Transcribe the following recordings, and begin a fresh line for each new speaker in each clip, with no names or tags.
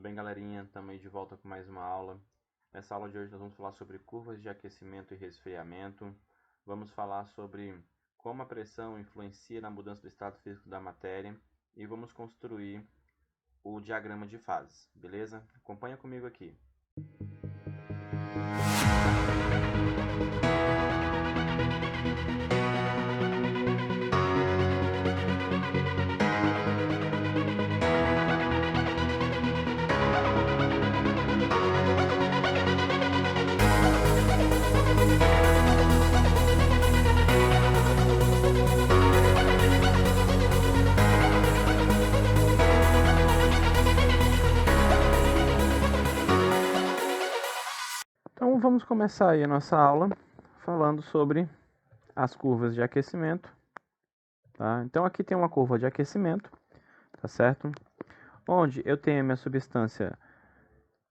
bem, galerinha? Estamos aí de volta com mais uma aula. Nessa aula de hoje nós vamos falar sobre curvas de aquecimento e resfriamento. Vamos falar sobre como a pressão influencia na mudança do estado físico da matéria e vamos construir o diagrama de fases, beleza? Acompanha comigo aqui. Então vamos começar aí a nossa aula falando sobre as curvas de aquecimento, tá? Então aqui tem uma curva de aquecimento, tá certo? Onde eu tenho a minha substância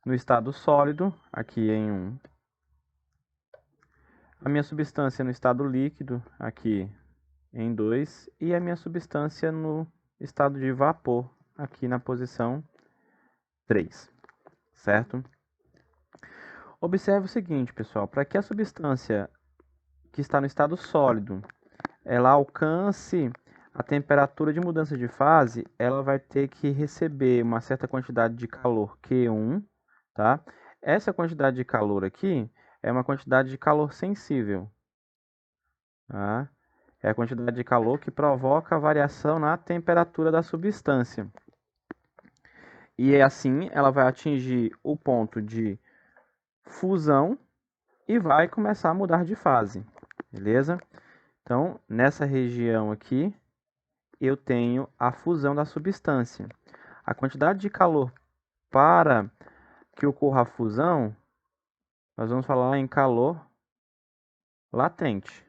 no estado sólido, aqui em 1. A minha substância no estado líquido, aqui em 2. E a minha substância no estado de vapor, aqui na posição 3, certo? Observe o seguinte, pessoal, para que a substância que está no estado sólido, ela alcance a temperatura de mudança de fase, ela vai ter que receber uma certa quantidade de calor Q1, tá? Essa quantidade de calor aqui é uma quantidade de calor sensível, tá? É a quantidade de calor que provoca a variação na temperatura da substância. E assim ela vai atingir o ponto de fusão e vai começar a mudar de fase, beleza? Então, nessa região aqui, eu tenho a fusão da substância. A quantidade de calor para que ocorra a fusão, nós vamos falar em calor latente,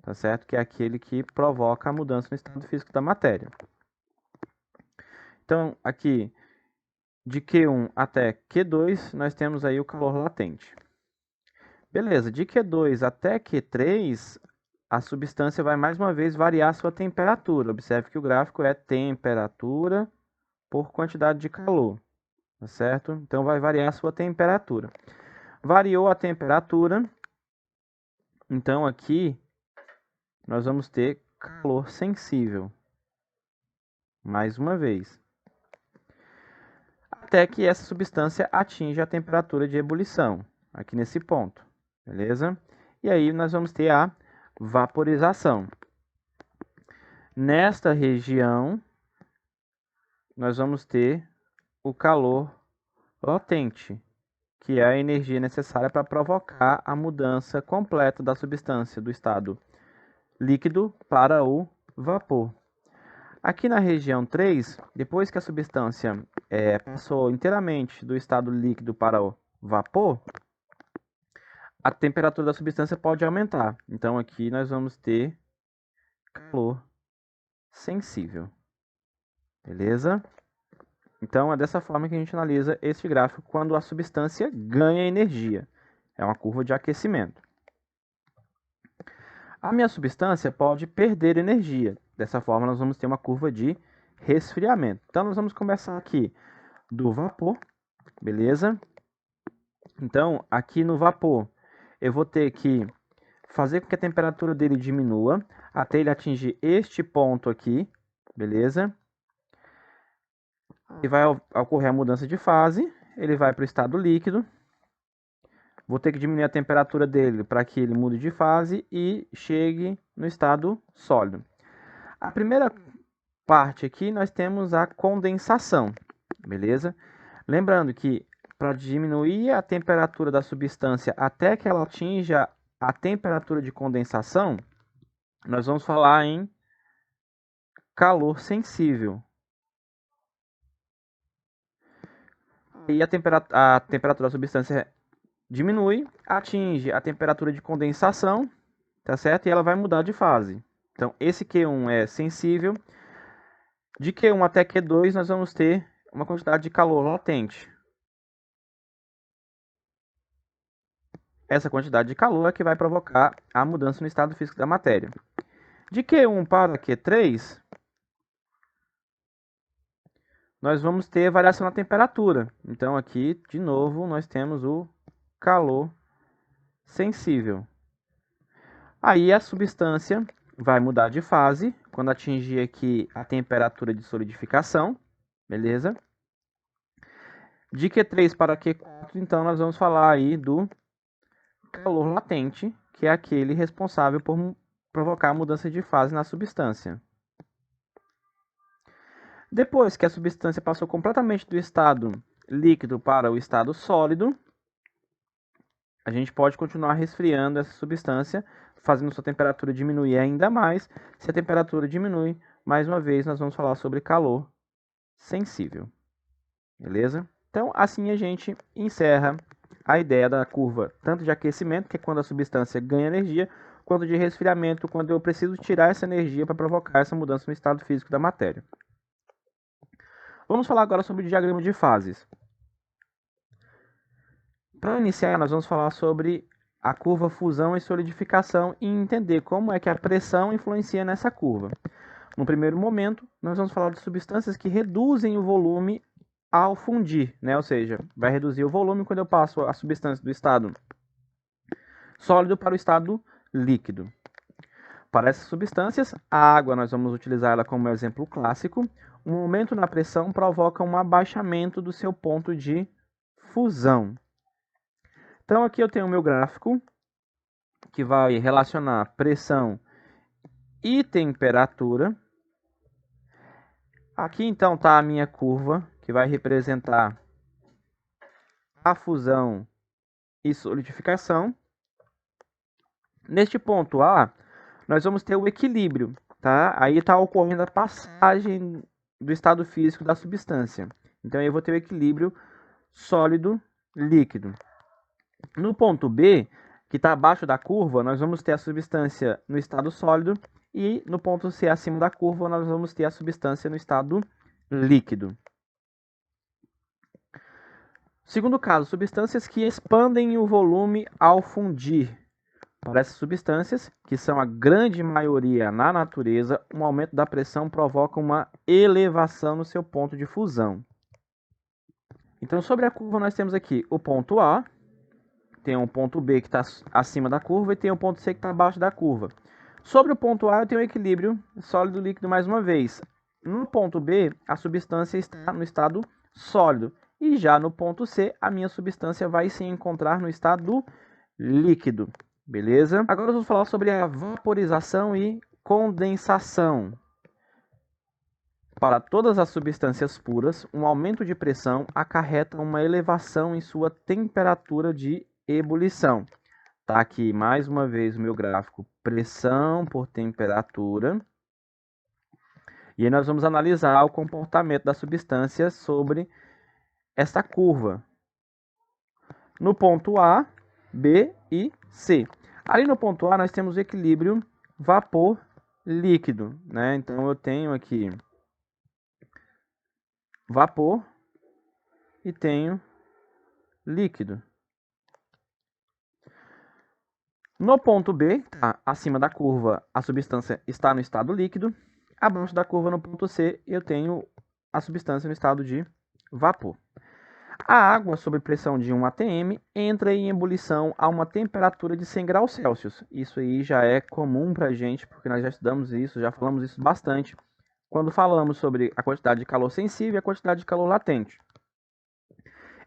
tá certo? Que é aquele que provoca a mudança no estado físico da matéria. Então, aqui, de Q1 até Q2, nós temos aí o calor latente. Beleza, de Q2 até Q3, a substância vai mais uma vez variar sua temperatura. Observe que o gráfico é temperatura por quantidade de calor, tá certo? Então vai variar sua temperatura. Variou a temperatura, então aqui nós vamos ter calor sensível. Mais uma vez. Até que essa substância atinja a temperatura de ebulição, aqui nesse ponto, beleza? E aí nós vamos ter a vaporização. Nesta região, nós vamos ter o calor latente, que é a energia necessária para provocar a mudança completa da substância do estado líquido para o vapor. Aqui na região 3, depois que a substância passou inteiramente do estado líquido para o vapor, a temperatura da substância pode aumentar. Então aqui nós vamos ter calor sensível. Beleza? Então é dessa forma que a gente analisa este gráfico quando a substância ganha energia. É uma curva de aquecimento. A minha substância pode perder energia. Dessa forma nós vamos ter uma curva de resfriamento. Então nós vamos começar aqui do vapor, beleza? Então aqui no vapor eu vou ter que fazer com que a temperatura dele diminua até ele atingir este ponto aqui, beleza? E vai ocorrer a mudança de fase, ele vai para o estado líquido. Vou ter que diminuir a temperatura dele para que ele mude de fase e chegue no estado sólido. A primeira parte aqui nós temos a condensação, beleza? Lembrando que para diminuir a temperatura da substância até que ela atinja a temperatura de condensação, nós vamos falar em calor sensível. E a temperatura da substância diminui, atinge a temperatura de condensação, tá certo? E ela vai mudar de fase. Então, esse Q1 é sensível. De Q1 até Q2, nós vamos ter uma quantidade de calor latente. Essa quantidade de calor é que vai provocar a mudança no estado físico da matéria. De Q1 para Q3, nós vamos ter variação na temperatura. Então, aqui, de novo, nós temos o calor sensível. Aí, a substância vai mudar de fase quando atingir aqui a temperatura de solidificação, beleza? De Q3 para Q4, então, nós vamos falar aí do calor latente, que é aquele responsável por provocar a mudança de fase na substância. Depois que a substância passou completamente do estado líquido para o estado sólido, a gente pode continuar resfriando essa substância, fazendo sua temperatura diminuir ainda mais. Se a temperatura diminui, mais uma vez nós vamos falar sobre calor sensível. Beleza? Então, assim a gente encerra a ideia da curva, tanto de aquecimento, que é quando a substância ganha energia, quanto de resfriamento, quando eu preciso tirar essa energia para provocar essa mudança no estado físico da matéria. Vamos falar agora sobre o diagrama de fases. Para iniciar, nós vamos falar sobre a curva fusão e solidificação e entender como é que a pressão influencia nessa curva. No primeiro momento, nós vamos falar de substâncias que reduzem o volume ao fundir, né? Ou seja, vai reduzir o volume quando eu passo a substância do estado sólido para o estado líquido. Para essas substâncias, a água nós vamos utilizar ela como exemplo clássico. Um aumento na pressão provoca um abaixamento do seu ponto de fusão. Então aqui eu tenho o meu gráfico que vai relacionar pressão e temperatura. Aqui então está a minha curva que vai representar a fusão e solidificação. Neste ponto A, nós vamos ter o equilíbrio, tá? Aí está ocorrendo a passagem do estado físico da substância. Então, eu vou ter o equilíbrio sólido-líquido. No ponto B, que está abaixo da curva, nós vamos ter a substância no estado sólido e no ponto C, acima da curva, nós vamos ter a substância no estado líquido. Segundo caso, substâncias que expandem o volume ao fundir. Para essas substâncias, que são a grande maioria na natureza, um aumento da pressão provoca uma elevação no seu ponto de fusão. Então, sobre a curva, nós temos aqui o ponto A, tem um ponto B que está acima da curva e tem o ponto C que está abaixo da curva. Sobre o ponto A, eu tenho o equilíbrio sólido-líquido mais uma vez. No ponto B, a substância está no estado sólido. E já no ponto C, a minha substância vai se encontrar no estado líquido. Beleza? Agora vamos falar sobre a vaporização e condensação. Para todas as substâncias puras, um aumento de pressão acarreta uma elevação em sua temperatura de ebulição. Tá aqui mais uma vez o meu gráfico pressão por temperatura. E aí nós vamos analisar o comportamento da substância sobre esta curva. No ponto A, B e C. Ali no ponto A nós temos o equilíbrio vapor-líquido, né? Então eu tenho aqui vapor e tenho líquido. No ponto B, tá acima da curva, a substância está no estado líquido. Abaixo da curva, no ponto C, eu tenho a substância no estado de vapor. A água sob pressão de 1 atm entra em ebulição a uma temperatura de 100 graus Celsius. Isso aí já é comum para a gente, porque nós já estudamos isso, já falamos isso bastante, quando falamos sobre a quantidade de calor sensível e a quantidade de calor latente.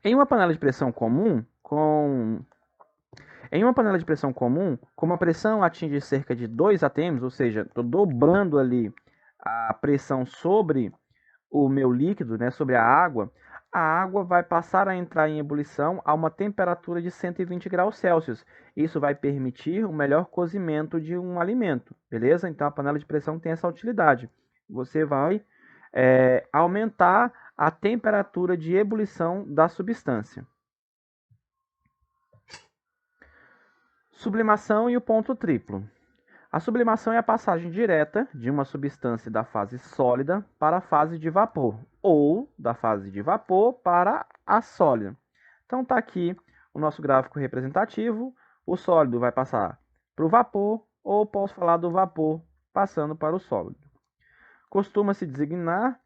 Em uma panela de pressão comum, como a pressão atinge cerca de 2 atms, ou seja, estou dobrando ali a pressão sobre o meu líquido, né, sobre a água vai passar a entrar em ebulição a uma temperatura de 120 graus Celsius. Isso vai permitir o melhor cozimento de um alimento, beleza? Então a panela de pressão tem essa utilidade. Você vai aumentar a temperatura de ebulição da substância. Sublimação e o ponto triplo. A sublimação é a passagem direta de uma substância da fase sólida para a fase de vapor, ou da fase de vapor para a sólida. Então está aqui o nosso gráfico representativo. O sólido vai passar para o vapor, ou posso falar do vapor passando para o sólido. Costuma-se designar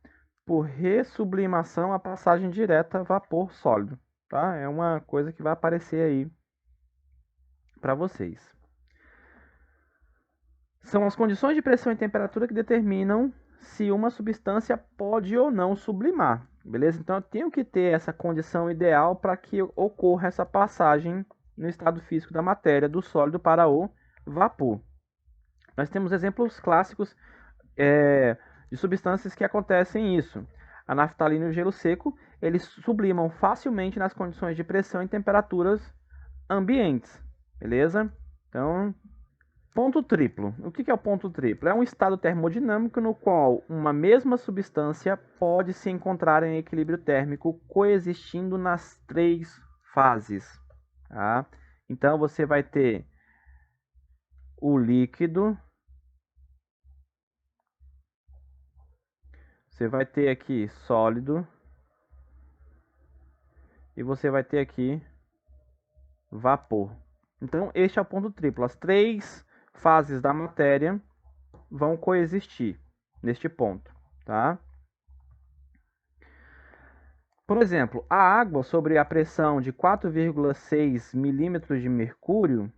por ressublimação, a passagem direta vapor sólido, tá? É uma coisa que vai aparecer aí para vocês. São as condições de pressão e temperatura que determinam se uma substância pode ou não sublimar, beleza? Então eu tenho que ter essa condição ideal para que ocorra essa passagem no estado físico da matéria, do sólido para o vapor. Nós temos exemplos clássicos de substâncias que acontecem isso. A naftalina e o gelo seco, eles sublimam facilmente nas condições de pressão e temperaturas ambientes, beleza? Então, ponto triplo. O que é o ponto triplo? É um estado termodinâmico no qual uma mesma substância pode se encontrar em equilíbrio térmico coexistindo nas 3 fases. Tá? Então, você vai ter o líquido, você vai ter aqui sólido e você vai ter aqui vapor. Então, este é o ponto triplo. As 3 fases da matéria vão coexistir neste ponto, tá? Por exemplo, a água sobre a pressão de 4,6 milímetros de mercúrio,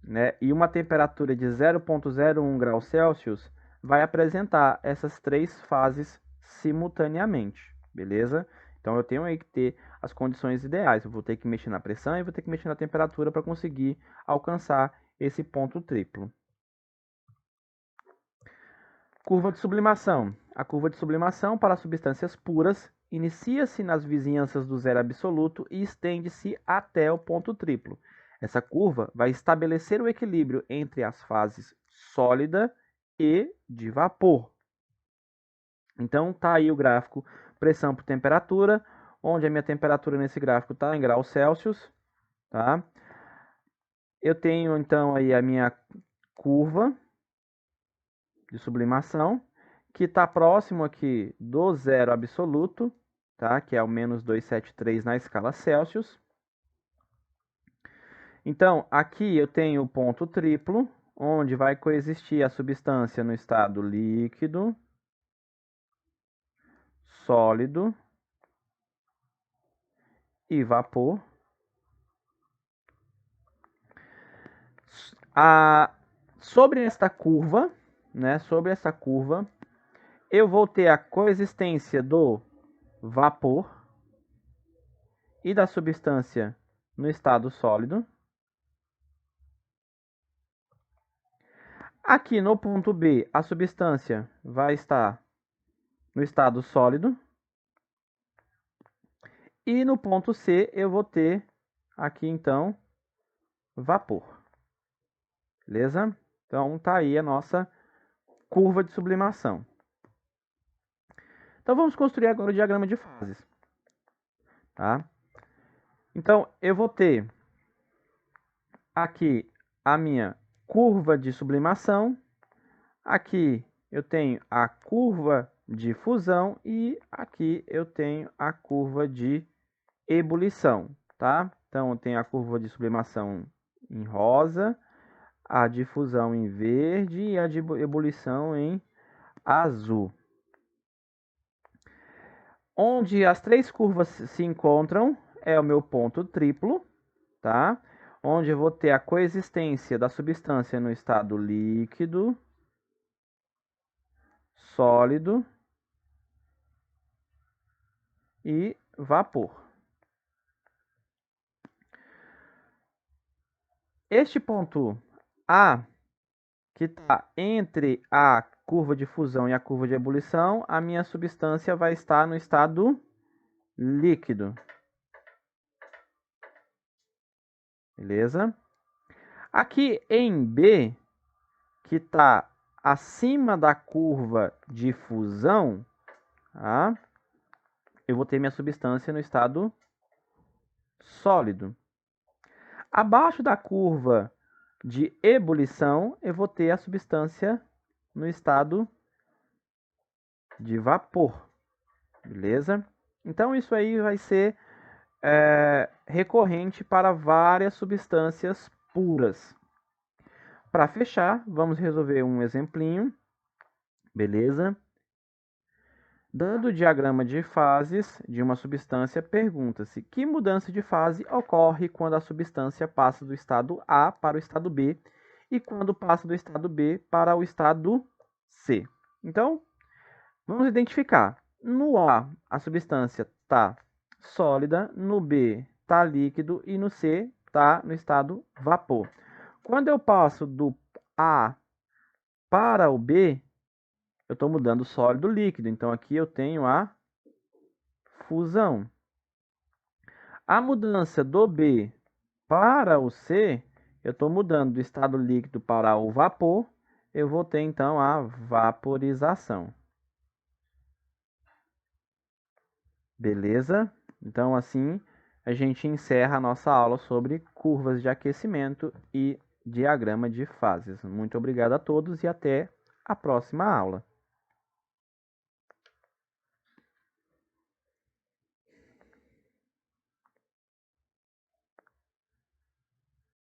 né, e uma temperatura de 0,01 graus Celsius, vai apresentar essas 3 fases simultaneamente, beleza? Então eu tenho aí que ter as condições ideais. Eu vou ter que mexer na pressão e vou ter que mexer na temperatura para conseguir alcançar esse ponto triplo. Curva de sublimação. A curva de sublimação para substâncias puras inicia-se nas vizinhanças do zero absoluto e estende-se até o ponto triplo. Essa curva vai estabelecer o equilíbrio entre as fases sólida e de vapor. Então, tá aí o gráfico pressão por temperatura, onde a minha temperatura nesse gráfico está em graus Celsius, tá? Eu tenho, então, aí a minha curva de sublimação, que está próximo aqui do zero absoluto, tá? Que é o menos 273 na escala Celsius. Então, aqui eu tenho o ponto triplo, onde vai coexistir a substância no estado líquido, sólido e vapor. Sobre esta curva, né, eu vou ter a coexistência do vapor e da substância no estado sólido. Aqui no ponto B, a substância vai estar no estado sólido. E no ponto C, eu vou ter aqui, então, vapor. Beleza? Então, tá aí a nossa curva de sublimação. Então, vamos construir agora o diagrama de fases. Tá? Então, eu vou ter aqui a minha curva de sublimação. Aqui eu tenho a curva de fusão e aqui eu tenho a curva de ebulição, tá? Então, eu tenho a curva de sublimação em rosa, a de fusão em verde e a de ebulição em azul. Onde as 3 curvas se encontram é o meu ponto triplo, tá? Onde eu vou ter a coexistência da substância no estado líquido, sólido e vapor. Este ponto A, que está entre a curva de fusão e a curva de ebulição, a minha substância vai estar no estado líquido. Beleza? Aqui em B, que está acima da curva de fusão, tá? Eu vou ter minha substância no estado sólido. Abaixo da curva de ebulição, eu vou ter a substância no estado de vapor. Beleza? Então, isso aí vai ser recorrente para várias substâncias puras. Para fechar, vamos resolver um exemplinho. Beleza? Dado o diagrama de fases de uma substância, pergunta-se que mudança de fase ocorre quando a substância passa do estado A para o estado B e quando passa do estado B para o estado C. Então, vamos identificar. No A, a substância está sólida, no B está líquido e no C está no estado vapor. Quando eu passo do A para o B, eu estou mudando sólido líquido. Então, aqui eu tenho a fusão. A mudança do B para o C, eu estou mudando do estado líquido para o vapor. Eu vou ter, então, a vaporização. Beleza? Então, assim, a gente encerra a nossa aula sobre curvas de aquecimento e diagrama de fases. Muito obrigado a todos e até a próxima aula.